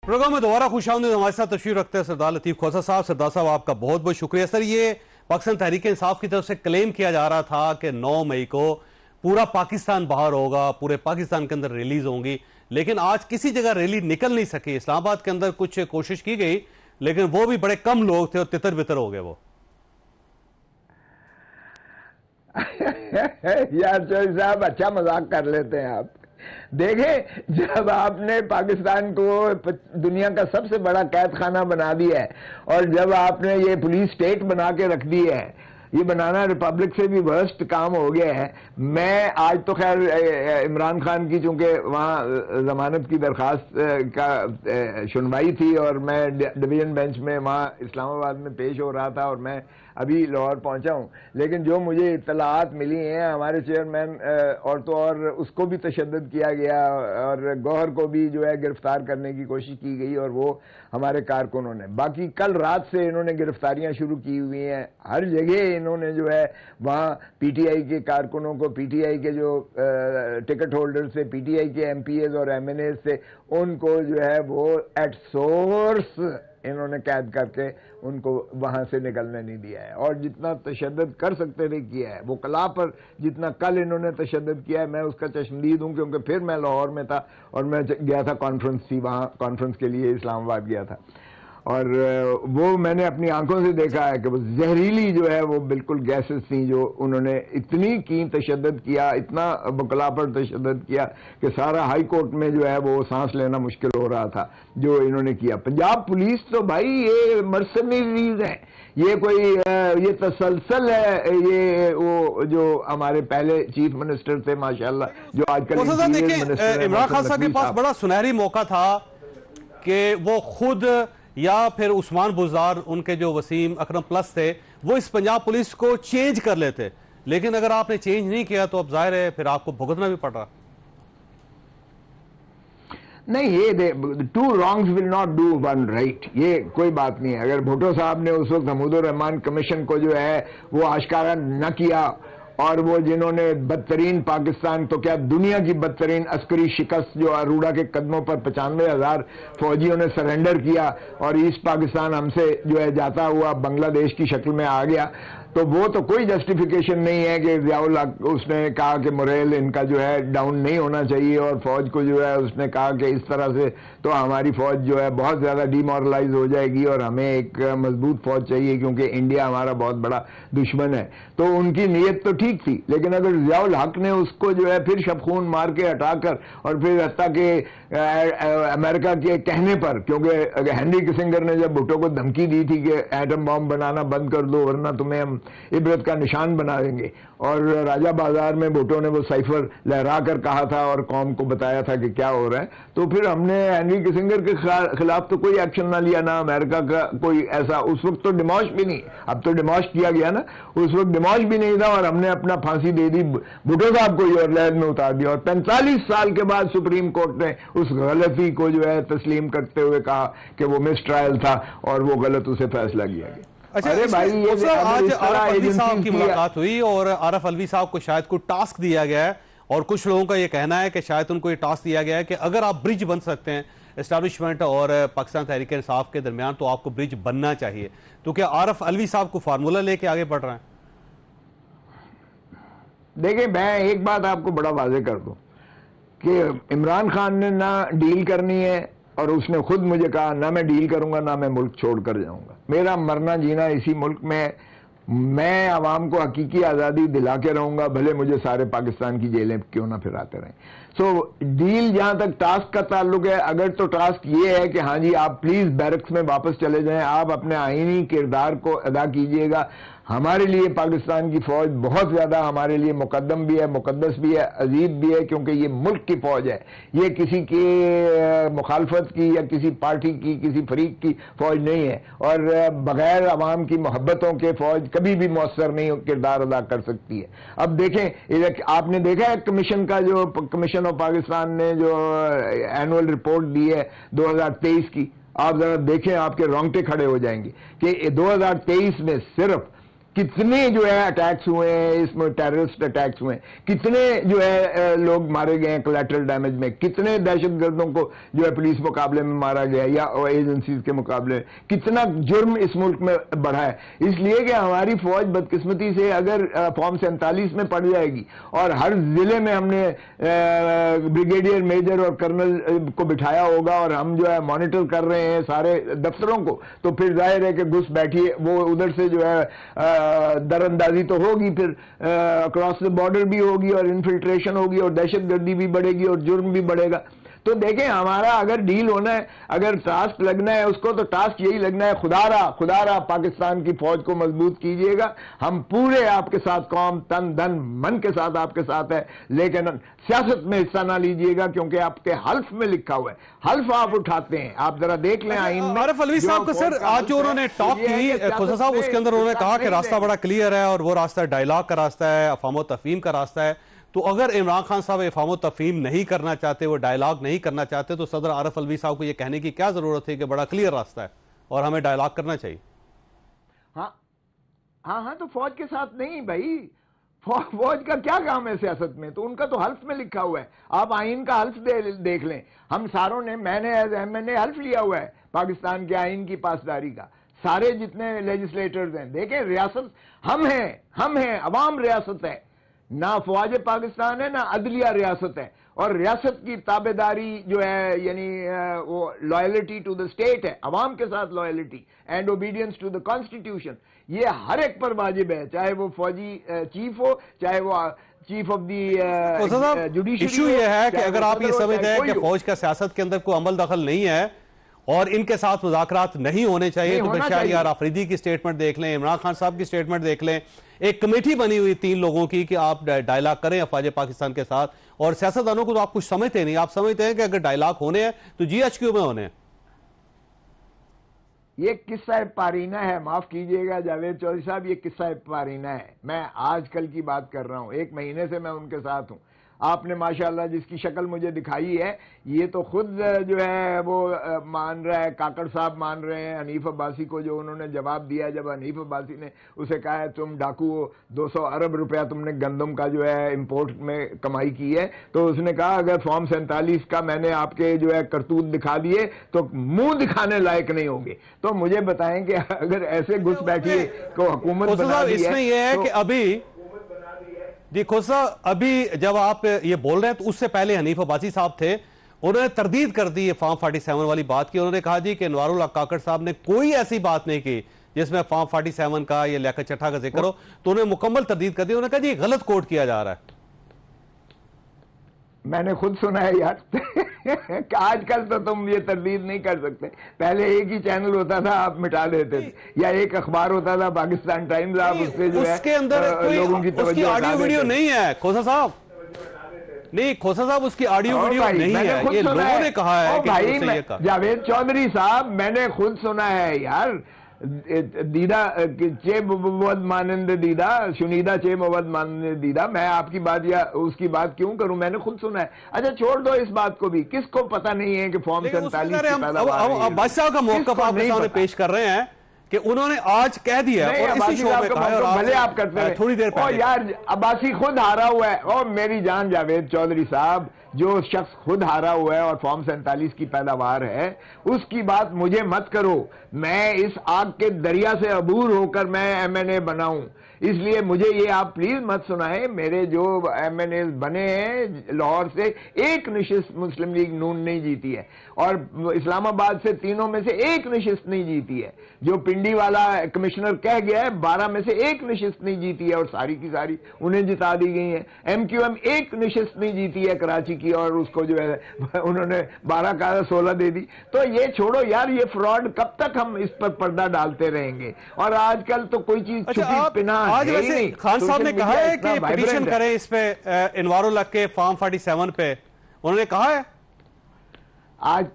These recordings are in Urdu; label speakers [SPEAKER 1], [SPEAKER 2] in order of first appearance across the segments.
[SPEAKER 1] پروگرام میں دوبارہ خوش آمدید. ہمارے ساتھ تشریف رکھتے ہیں سردار لطیف کھوسہ صاحب. سردار صاحب آپ کا بہت بہت شکریہ. سر یہ پاکستان تحریک انصاف کی طرف سے کلیم کیا جا رہا تھا کہ 9 مئی کو پورا پاکستان باہر ہوگا, پورے پاکستان کے اندر ریلیز ہوں گی, لیکن آج کسی جگہ ریلی نکل نہیں سکی. اسلام آباد کے اندر کچھ کوشش کی گئی لیکن وہ بھی بڑے کم لوگ تھے اور تتر بتر ہو گئے وہ.
[SPEAKER 2] یار چوہدری صاحب اچھا مذاق کر لیتے ہیں آپ. دیکھیں, جب آپ نے پاکستان کو دنیا کا سب سے بڑا قید خانہ بنا دیا ہے اور جب آپ نے یہ پولیس اسٹیٹ بنا کے رکھ دی ہے, یہ بنانا ریپبلک سے بھی ورسٹ کام ہو گیا ہے. میں آج تو خیر عمران خان کی چونکہ وہاں ضمانت کی درخواست کا سنوائی تھی اور میں ڈویژن بینچ میں وہاں اسلام آباد میں پیش ہو رہا تھا اور میں ابھی لاہور پہنچا ہوں, لیکن جو مجھے اطلاعات ملی ہیں ہمارے چیئرمین اور تو اور اس کو بھی تشدد کیا گیا اور گوہر کو بھی جو ہے گرفتار کرنے کی کوشش کی گئی اور وہ ہمارے کارکنوں نے. باقی کل رات سے انہوں نے گرفتاریاں شروع کی ہوئی ہیں ہر جگہ. انہوں نے جو ہے وہاں پی ٹی آئی کے کارکنوں کو, پی ٹی آئی کے جو ٹکٹ ہولڈر تھے, پی ٹی آئی کے ایم پی ایز اور ایم این ایز تھے, ان کو جو ہے وہ ایٹ سورس انہوں نے قید کر کے ان کو وہاں سے نکلنے نہیں دیا ہے. اور جتنا تشدد کر سکتے تھے کیا ہے. وہ وکلاء پر جتنا کل انہوں نے تشدد کیا ہے میں اس کا چشمدید ہوں, کیونکہ پھر میں لاہور میں تھا اور میں گیا تھا کانفرنس تھی, وہاں کانفرنس کے لیے اسلام آباد گیا تھا اور وہ میں نے اپنی آنکھوں سے دیکھا ہے کہ وہ زہریلی جو ہے وہ بالکل گیسز تھیں جو انہوں نے اتنی کی تشدد کیا, اتنا وکلاء پر تشدد کیا کہ سارا ہائی کورٹ میں جو ہے وہ سانس لینا مشکل ہو رہا تھا جو انہوں نے کیا. پنجاب پولیس تو بھائی یہ مرسنریز ہیں, یہ کوئی یہ تسلسل ہے. یہ وہ جو ہمارے پہلے چیف منسٹر تھے ماشاءاللہ جو آج کل
[SPEAKER 1] عمران خان صاحب کے پاس بڑا سنہری موقع تھا کہ وہ خود یا پھر عثمان بزدار, ان کے جو وسیم اکرم پلس تھے, وہ اس پنجاب پولیس کو چینج کر لیتے, لیکن اگر آپ نے چینج نہیں کیا تو اب ظاہر ہے پھر آپ کو بھگتنا بھی پڑ رہا.
[SPEAKER 2] نہیں, یہ two wrongs will not do one right, یہ کوئی بات نہیں ہے. اگر بھٹو صاحب نے اس وقت حمود الرحمان کمیشن کو جو ہے وہ آشکارا نہ کیا اور وہ جنہوں نے بدترین پاکستان تو کیا دنیا کی بدترین عسکری شکست جو اروڑا کے قدموں پر 95,000 فوجیوں نے سرنڈر کیا اور ایسٹ پاکستان ہم سے جو ہے جاتا ہوا بنگلہ دیش کی شکل میں آ گیا, تو وہ تو کوئی جسٹیفیکیشن نہیں ہے کہ ضیاء الحق اس نے کہا کہ موریل ان کا جو ہے ڈاؤن نہیں ہونا چاہیے اور فوج کو جو ہے اس نے کہا کہ اس طرح سے تو ہماری فوج جو ہے بہت زیادہ ڈی مورلائز ہو جائے گی اور ہمیں ایک مضبوط فوج چاہیے کیونکہ انڈیا ہمارا بہت بڑا دشمن ہے. تو ان کی نیت تو ٹھیک تھی, لیکن اگر ضیاء الحق نے اس کو جو ہے پھر شب خون مار کے ہٹا کر اور پھر حتیٰ کہ امریکہ کے کہنے پر, کیونکہ ہینری کسنگر نے جب بھٹو کو دھمکی دی تھی کہ ایٹم بام بنانا بند کر دو ورنہ تمہیں ہم عبرت کا نشان بنا دیں گے, اور راجہ بازار میں بھٹو نے وہ سائفر لہرا کر کہا تھا اور قوم کو بتایا تھا کہ کیا ہو رہا ہے, تو پھر ہم نے ہینری کسنگر کے خلاف تو کوئی ایکشن نہ لیا, نہ امریکہ کا کوئی ایسا. اس وقت تو ڈیموش بھی نہیں, اب تو ڈیموش کیا گیا نا, اس وقت ڈیموش بھی نہیں تھا اور ہم نے اپنا پھانسی دے دی بھٹو صاحب کو اور لہر میں اتار دیا, اور 45 سال کے بعد سپریم کورٹ نے اس غلطی کو جو ہے تسلیم کرتے ہوئے کہا کہ وہ مس ٹرائل تھا اور وہ غلط اسے فیصلہ کیا گیا.
[SPEAKER 1] اچھا, آج عارف علوی صاحب کی ملاقات ہوئی اور عارف علوی صاحب کو شاید کوئی ٹاسک دیا گیا ہے اور کچھ لوگوں کا یہ کہنا ہے کہ شاید ان کو یہ ٹاسک دیا گیا ہے کہ اگر آپ برج بن سکتے ہیں اسٹیبلشمنٹ اور پاکستان تحریک انصاف کے درمیان تو آپ کو برج بننا چاہیے. تو کیا عارف علوی صاحب کو فارمولہ لے کے آگے بڑھ رہے ہیں؟
[SPEAKER 2] دیکھیں, میں ایک بات آپ کو بڑا واضح کر دوں کہ عمران خان نے نہ ڈیل کرنی ہے اور اس نے خود مجھے کہا نہ میں ڈیل کروں گا نہ میں ملک چھوڑ کر جاؤں گا. میرا مرنا جینا اسی ملک میں, میں عوام کو حقیقی آزادی دلا کے رہوں گا بھلے مجھے سارے پاکستان کی جیلیں کیوں نہ پھراتے رہیں. سو ڈیل جہاں تک ٹاسک کا تعلق ہے, اگر تو ٹاسک یہ ہے کہ ہاں جی آپ پلیز بیرکس میں واپس چلے جائیں, آپ اپنے آئینی کردار کو ادا کیجئے گا. ہمارے لیے پاکستان کی فوج بہت زیادہ ہمارے لیے مقدم بھی ہے, مقدس بھی ہے, عزیز بھی ہے, کیونکہ یہ ملک کی فوج ہے, یہ کسی کی مخالفت کی یا کسی پارٹی کی کسی فریق کی فوج نہیں ہے, اور بغیر عوام کی محبتوں کے فوج کبھی بھی مؤثر نہیں کردار ادا کر سکتی ہے. اب دیکھیں, آپ نے دیکھا ہے کمیشن کا جو کمیشن آف پاکستان نے جو اینول رپورٹ دی ہے 2023 کی, آپ ذرا دیکھیں آپ کے رونگٹے کھڑے ہو جائیں گے کہ 2023 میں صرف کتنے جو ہے اٹیکس ہوئے ہیں اس میں، ٹیررسٹ اٹیکس ہوئے ہیں، کتنے جو ہے لوگ مارے گئے ہیں کولیٹرل ڈیمیج میں، کتنے دہشت گردوں کو جو ہے پولیس مقابلے میں مارا گیا یا ایجنسیز کے مقابلے، کتنا جرم اس ملک میں بڑھا ہے. اس لیے کہ ہماری فوج بدقسمتی سے اگر فارم 47 میں پڑ جائے گی اور ہر ضلع میں ہم نے بریگیڈیئر میجر اور کرنل کو بٹھایا ہوگا اور ہم جو ہے مانیٹر کر رہے ہیں سارے دفتروں کو، تو پھر ظاہر ہے کہ گھس بیٹھیے وہ ادھر سے جو ہے در اندازی تو ہوگی، پھر اکراس دا بارڈر بھی ہوگی اور انفلٹریشن ہوگی اور دہشت گردی بھی بڑھے گی اور جرم بھی بڑھے گا. تو دیکھیں ہمارا اگر ڈیل ہونا ہے، اگر ٹاسک لگنا ہے اس کو، تو ٹاسک یہی لگنا ہے، خدا را پاکستان کی فوج کو مضبوط کیجئے گا. ہم پورے آپ کے ساتھ، قوم تن دھن من کے ساتھ آپ کے ساتھ ہے، لیکن سیاست میں حصہ نہ لیجئے گا کیونکہ آپ کے حلف میں لکھا ہوا ہے. حلف آپ اٹھاتے ہیں، آپ ذرا دیکھ لیں آئین میں.
[SPEAKER 1] عارف علوی صاحب کو سر آج جو انہوں نے ٹاک کی کھوسا صاحب، اس کے اندر انہوں نے کہا کہ راستہ بڑا کلیئر ہے اور وہ راستہ ڈائیلاگ کا راستہ ہے، افہام و تفہیم کا راستہ ہے. تو اگر عمران خان صاحب افہام و تفہیم نہیں کرنا چاہتے، وہ ڈائیلاگ نہیں کرنا چاہتے، تو صدر عارف علوی صاحب کو یہ کہنے کی کیا ضرورت ہے کہ بڑا کلیئر راستہ ہے اور ہمیں ڈائیلاگ کرنا چاہیے؟
[SPEAKER 2] ہاں تو فوج کے ساتھ نہیں بھائی، فوج کا کیا کام ہے سیاست میں؟ تو ان کا تو حلف میں لکھا ہوا ہے. آپ آئین کا حلف دیکھ لیں. ہم ساروں نے، میں نے حلف لیا ہوا ہے پاکستان کے آئین کی پاسداری کا. سارے جتنے لیجسلیٹرز ہیں، دیکھیں ریاست ہم ہیں، عوام ریاست ہے، نہ فوج پاکستان ہے نہ عدلیہ ریاست ہے. اور ریاست کی تابعداری جو ہے یعنی وہ لائلٹی ٹو دا اسٹیٹ ہے، عوام کے ساتھ loyalty and obedience to the constitution, یہ ہر ایک پر واجب ہے، چاہے وہ فوجی چیف ہو، چاہے وہ chief of the judiciary.
[SPEAKER 1] Issue یہ ہے کہ اگر آپ یہ سمجھتے ہیں کہ فوج کا سیاست کے اندر کوئی عمل دخل نہیں ہے اور ان کے ساتھ مذاکرات نہیں ہونے چاہیے، تو بشار یار آفریدی کی سٹیٹمنٹ دیکھ لیں، عمران خان صاحب کی سٹیٹمنٹ دیکھ لیں. ایک کمیٹی بنی ہوئی 3 لوگوں کی کہ آپ ڈائیلاگ کریں افواج پاکستان کے ساتھ، اور سیاستدانوں کو تو آپ کچھ سمجھتے نہیں. آپ سمجھتے ہیں کہ اگر ڈائیلاگ ہونے ہیں تو جی ایچ کیو میں ہونے ہیں.
[SPEAKER 2] یہ قصہ پارینہ ہے، معاف کیجئے گا جاوید چودھری صاحب، یہ قصہ پارینہ ہے. میں آج کل کی بات کر رہا ہوں، 1 مہینے سے میں ان کے ساتھ ہوں. آپ نے ماشاءاللہ جس کی شکل مجھے دکھائی ہے، یہ تو خود جو ہے وہ مان رہا ہے، کاکڑ صاحب مان رہے ہیں حنیف عباسی کو، جو انہوں نے جواب دیا جب حنیف عباسی نے اسے کہا ہے تم ڈاکو ہو، 200 ارب روپیہ تم نے گندم کا جو ہے امپورٹ میں کمائی کی ہے. تو اس نے کہا اگر فارم 47 کا میں نے آپ کے جو ہے کرتوت دکھا دیے تو منہ دکھانے لائق نہیں ہوں گے. تو مجھے بتائیں کہ اگر ایسے گھس بیٹھیے کو حکومت بنا دی ہے،
[SPEAKER 1] اس میں یہ ہے کہ ابھی جی کھوسا ابھی جب آپ یہ بول رہے ہیں تو اس سے پہلے حنیف عباسی صاحب تھے، انہوں نے تردید کر دی فارم 47 والی بات کی. انہوں نے کہا جی کہ انوار اللہ کاکڑ صاحب نے کوئی ایسی بات نہیں کی جس میں فارم 47 کا یا لیاقت چٹھا کا ذکر ہو. تو انہوں نے مکمل تردید کر دی. انہوں نے کہا جی غلط کوٹ کیا جا رہا ہے.
[SPEAKER 2] میں نے خود سنا ہے یار. آج کل تو تم یہ تردید نہیں کر سکتے. پہلے ایک ہی چینل ہوتا تھا، آپ مٹا دیتے تھے، یا ایک اخبار ہوتا تھا پاکستان ٹائمز، آپ اس سے جو ہے
[SPEAKER 1] اس کے اندر
[SPEAKER 2] لوگوں کی توجہ
[SPEAKER 1] اس کی آڈیو ویڈیو نہیں ہے کھوسا صاحب. نہیں کھوسا صاحب اس کی آڈیو ویڈیو نہیں ہے، یہ لوگوں نے کہا ہے کہ
[SPEAKER 2] جاوید چودھری صاحب میں نے خود سنا ہے یار. دیدہ چے بود مانند دیدہ، شنیدہ چے بود مانند دیدہ. میں آپ کی بات یا اس کی بات کیوں کروں؟ میں نے خود سنا ہے. اچھا چھوڑ دو اس بات کو بھی. کس کو پتہ نہیں ہے کہ فارم 47 کی پیداوار ہے؟
[SPEAKER 1] عباسی صاحب کا موقف آپ کے سامنے پیش کر رہے ہیں کہ انہوں نے آج کہہ دیا ہے، اور اسی شو میں کہا ہے، اور
[SPEAKER 2] بھلے آپ کرتے ہیں
[SPEAKER 1] تھوڑی دیر پہلے
[SPEAKER 2] یار عباسی خود ہارا ہوا ہے. اور میری جان جاوید چودھری صاحب، جو شخص خود ہارا ہوا ہے اور فارم 47 کی پیداوار ہے، اس کی بات مجھے مت کرو. میں اس آگ کے دریا سے عبور ہو کر میں MNA بنا ہوں، اس لیے مجھے یہ آپ پلیز مت سنائیں. میرے جو MNAs بنے ہیں لاہور سے، ایک نشست مسلم لیگ نون نہیں جیتی ہے، اور اسلام آباد سے 3 میں سے ایک نشست نہیں جیتی ہے. جو پنڈی والا کمشنر کہہ گیا ہے 12 میں سے ایک نشست نہیں جیتی ہے، اور ساری کی ساری انہیں جتا دی گئی ہیں. MQM ایک نشست نہیں جیتی ہے کراچی کی، اور اس کو جو ہے انہوں نے 12 کا 16 دے دی. تو یہ چھوڑو یار، یہ فراڈ کب تک ہم اس پر پردہ ڈالتے رہیں گے؟ اور آج کل تو کوئی چیز چھپی پناہ
[SPEAKER 1] آج ویسے خان صاحب نے کہا ہے کہ پٹیشن کریں اس پہ، انوار اللہ کے فارم 47 پہ. انہوں نے کہا ہے
[SPEAKER 2] آج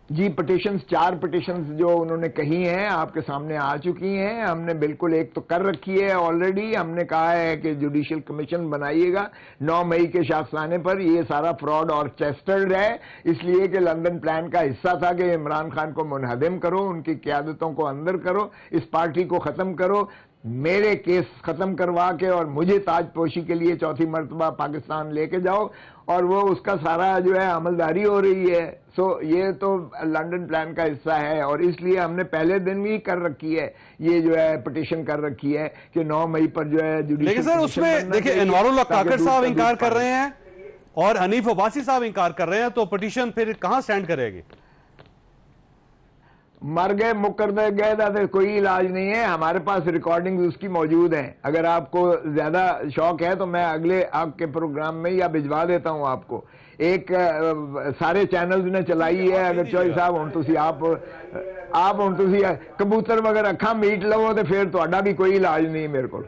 [SPEAKER 2] جی پٹیشنز 4 پٹیشنز جو انہوں نے کہی ہیں آپ کے سامنے آ چکی ہیں. ہم نے بالکل ایک تو کر رکھی ہے آلریڈی. ہم نے کہا ہے کہ جوڈیشل کمیشن بنائیے گا 9 مئی کے شاخسانے پر. یہ سارا فراڈ اور چیسٹرڈ ہے، اس لیے کہ لندن پلان کا حصہ تھا کہ عمران خان کو منہدم کرو، ان کی قیادتوں کو اندر کرو، اس پارٹی کو ختم کرو. میرے کیس ختم کروا کے اور مجھے تاج پوشی کے لیے چوتھی مرتبہ پاکستان لے کے جاؤ، اور وہ اس کا سارا جو ہے عملداری ہو رہی ہے. سو یہ تو لنڈن پلان کا حصہ ہے، اور اس لیے ہم نے پہلے دن بھی کر رکھی ہے، یہ جو ہے پٹیشن کر رکھی ہے کہ 9 مئی پر جو ہے جوڈیشل.
[SPEAKER 1] لیکن سر اس میں دیکھیں انوار اللہ کاکڑ صاحب انکار کر رہے ہیں اور حنیف عباسی صاحب انکار کر رہے ہیں، تو پٹیشن پھر کہاں سٹینڈ کرے گی؟
[SPEAKER 2] مر گئے مکر گئے تھا، کوئی علاج نہیں ہے. ہمارے پاس ریکارڈنگ اس کی موجود ہیں. اگر آپ کو زیادہ شوق ہے تو میں اگلے آپ کے پروگرام میں یا بھجوا دیتا ہوں آپ کو. ایک سارے چینلز نے چلائی ہے. اگر چوئی صاحب ہوں تسی آپ ہوں تسی کبوتر مگر اکھاں میٹ لو تو پھر تہاڈا بھی کوئی علاج نہیں میرے کو.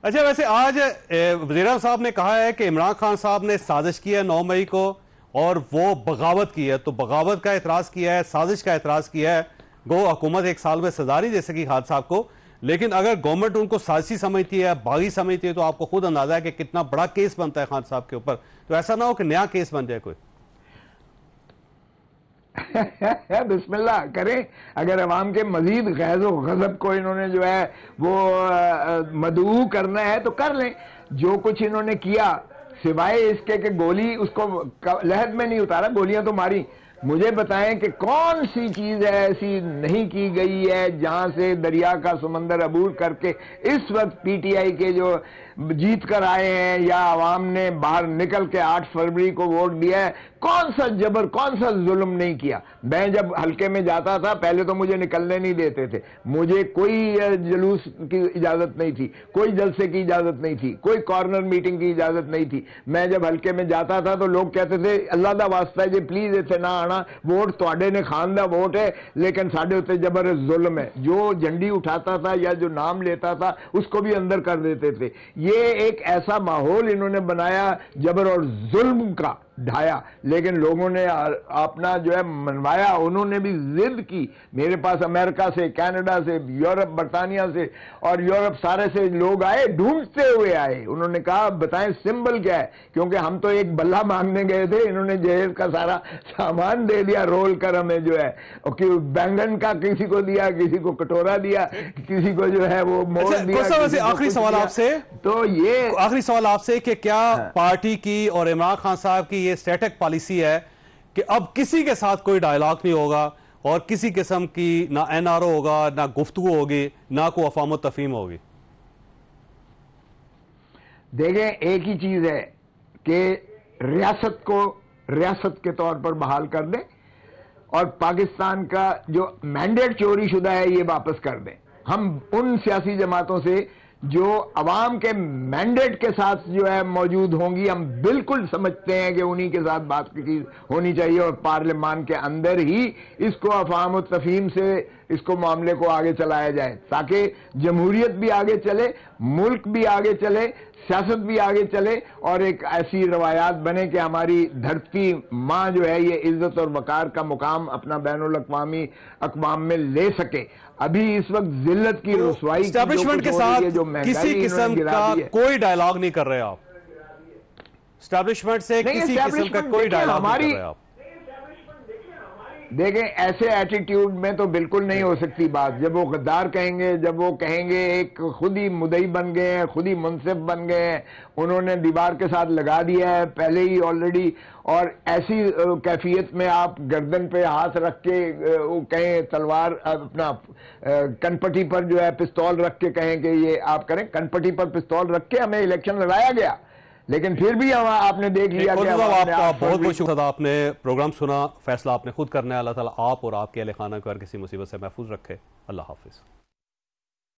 [SPEAKER 1] اچھا، ویسے آج وزیر اعظم صاحب نے کہا ہے کہ عمران خان صاحب نے سازش کی ہے 9 مئی کو اور وہ بغاوت کی ہے، تو بغاوت کا اعتراض کیا ہے، سازش کا اعتراض کیا ہے. گو حکومت 1 سال میں سزا نہیں دے سکی خان صاحب کو، لیکن اگر گورنمنٹ ان کو سازشی سمجھتی ہے، باغی سمجھتی ہے، تو آپ کو خود اندازہ ہے کہ کتنا بڑا کیس بنتا ہے خان صاحب کے اوپر. تو ایسا نہ ہو کہ نیا کیس بن جائے کوئی.
[SPEAKER 2] بسم اللہ کریں. اگر عوام کے مزید غیظ و غضب کو انہوں نے جو ہے وہ مدعو کرنا ہے تو کر لیں. جو کچھ انہوں نے کیا سوائے اس کے کہ گولی اس کو لحد میں نہیں اتارا، گولیاں تو ماری. مجھے بتائیں کہ کون سی چیز ایسی نہیں کی گئی ہے جہاں سے دریا کا سمندر عبور کر کے اس وقت پی ٹی آئی کے جو جیت کر آئے ہیں یا عوام نے باہر نکل کے 8 فروری کو ووٹ دیا ہے، کون سا جبر کون سا ظلم نہیں کیا. میں جب حلقے میں جاتا تھا پہلے تو مجھے نکلنے نہیں دیتے تھے، مجھے کوئی جلوس کی اجازت نہیں تھی، کوئی جلسے کی اجازت نہیں تھی، کوئی کارنر میٹنگ کی اجازت نہیں تھی. میں جب حلقے میں جاتا تھا تو لوگ کہتے تھے اللہ دا واسطہ ہے جی پلیز اتنے نہ آنا، ووٹ تواڈے نے خان دا ووٹ ہے لیکن ساڈے اتنے جبر ظلم ہے. جو جھنڈی اٹھاتا تھا یا جو نام لیتا تھا اس کو بھی اندر کر دیتے تھے. یہ ایک ایسا ماحول انہوں نے بنایا جبر اور ظلم کا ڈھایا، لیکن لوگوں نے اپنا جو ہے منوایا. انہوں نے بھی ضد کی. میرے پاس امریکہ سے، کینیڈا سے، یورپ، برطانیہ سے اور یورپ سارے سے لوگ آئے، ڈھونڈتے ہوئے آئے. انہوں نے کہا بتائیں سمبل کیا ہے، کیونکہ ہم تو ایک بلہ مانگنے گئے تھے. انہوں نے جہیز کا سارا سامان دے دیا رول کر ہمیں جو ہے، بینگن کا کسی کو دیا، کسی کو کٹورا دیا، کسی کو جو ہے وہ موڑ دیا.
[SPEAKER 1] آخری سوال آپ سے،
[SPEAKER 2] تو یہ
[SPEAKER 1] آخری سوال آپ سے کہ کیا پارٹی کی اور عمران خان صاحب کی یہ اسٹیٹک پالیسی ہے کہ اب کسی کے ساتھ کوئی ڈائلاگ نہیں ہوگا اور کسی قسم کی نہ این آر او ہوگا، نہ گفتگو ہوگی، نہ کوئی افہام و تفہیم ہوگی؟
[SPEAKER 2] دیکھیں ایک ہی چیز ہے کہ ریاست کو ریاست کے طور پر بحال کر دیں اور پاکستان کا جو مینڈیٹ چوری شدہ ہے یہ واپس کر دیں. ہم ان سیاسی جماعتوں سے جو عوام کے مینڈیٹ کے ساتھ جو ہے موجود ہوں گی، ہم بالکل سمجھتے ہیں کہ انہی کے ساتھ بات کی ہونی چاہیے اور پارلیمان کے اندر ہی اس کو افہام و تفہیم سے اس کو معاملے کو آگے چلایا جائے تاکہ جمہوریت بھی آگے چلے، ملک بھی آگے چلے، سیاست بھی آگے چلے اور ایک ایسی روایات بنے کہ ہماری دھرتی ماں جو ہے یہ عزت اور وقار کا مقام اپنا بین الاقوامی اقوام میں لے سکے. ابھی اس وقت ذلت کی رسوائی
[SPEAKER 1] اسٹیبلشمنٹ کے ساتھ کسی قسم کا کوئی ڈائلاگ نہیں کر رہے آپ، اسٹیبلشمنٹ سے کسی قسم کا کوئی ڈائلاگ نہیں کر رہے آپ.
[SPEAKER 2] دیکھیں ایسے ایٹیٹیوڈ میں تو بالکل نہیں ہو سکتی بات. جب وہ غدار کہیں گے، جب وہ کہیں گے ایک خود ہی مدعی بن گئے ہیں، خود ہی منصف بن گئے ہیں، انہوں نے دیوار کے ساتھ لگا دیا ہے پہلے ہی آلریڈی. اور ایسی کیفیت میں آپ گردن پہ ہاتھ رکھ کے کہیں تلوار اپنا کنپٹی پر جو ہے پستول رکھ کے کہیں کہ یہ آپ کریں. کنپٹی پر پستول رکھ کے ہمیں الیکشن لڑایا گیا لیکن پھر بھی آپ نے دیکھ لیا کہ
[SPEAKER 1] آپ کا بہت بہت شکریہ. آپ نے پروگرام سنا، فیصلہ آپ نے خود کرنا ہے. اللہ تعالیٰ آپ اور آپ کے اہل خانہ کو ہر کسی مصیبت سے محفوظ رکھے. اللہ حافظ.